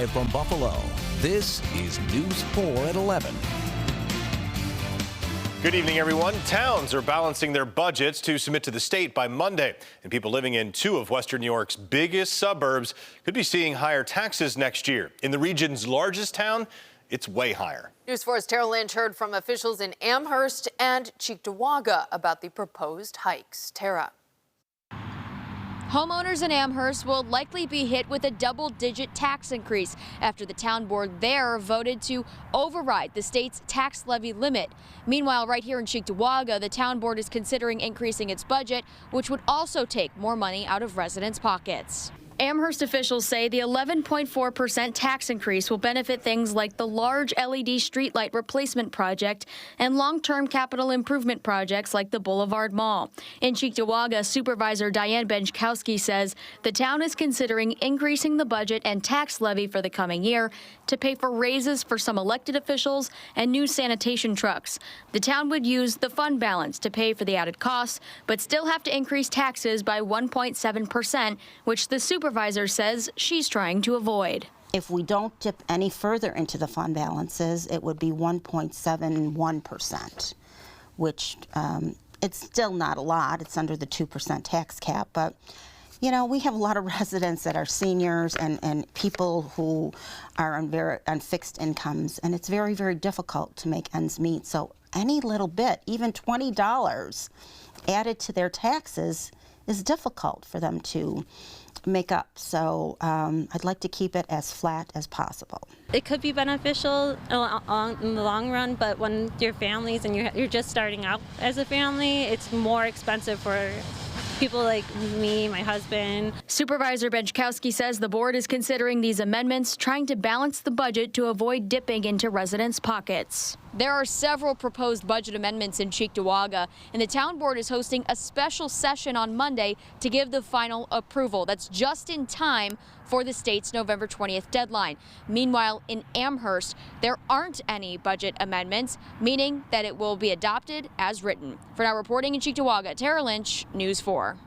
Live from Buffalo, this is News 4 at 11. Good evening, everyone. Towns are balancing their budgets to submit to the state by Monday. And people living in two of Western New York's biggest suburbs could be seeing higher taxes next year. In the region's largest town, it's way higher. News 4's Tara Lynch heard from officials in Amherst and Cheektowaga about the proposed hikes. Tara. Homeowners in Amherst will likely be hit with a double-digit tax increase after the town board there voted to override the state's tax levy limit. Meanwhile, right here in Cheektowaga, the town board is considering increasing its budget, which would also take more money out of residents' pockets. Amherst officials say the 11.4% tax increase will benefit things like the large LED streetlight replacement project and long-term capital improvement projects like the Boulevard Mall. In Cheektowaga, Supervisor Diane Benchkowski says the town is considering increasing the budget and tax levy for the coming year to pay for raises for some elected officials and new sanitation trucks. The town would use the fund balance to pay for the added costs, but still have to increase taxes by 1.7%, which the supervisor says she's trying to avoid. If we don't dip any further into the fund balances, it would be 1.71%, which it's still not a lot. It's under the 2% tax cap, but you know, we have a lot of residents that are seniors and people who are on fixed incomes, and it's very, very difficult to make ends meet. So any little bit, even $20 added to their taxes, is difficult for them to make up. So I'd like to keep it as flat as possible. It could be beneficial in the long run, but when your families and you're just starting out as a family, it's more expensive for people like me, my husband. Supervisor Benchkowski says the board is considering these amendments, trying to balance the budget to avoid dipping into residents' pockets. There are several proposed budget amendments in Cheektowaga, and the town board is hosting a special session on Monday to give the final approval. That's just in time for the state's November 20th deadline. Meanwhile, in Amherst, there aren't any budget amendments, meaning that it will be adopted as written. For now, reporting in Cheektowaga, Tara Lynch, News 4.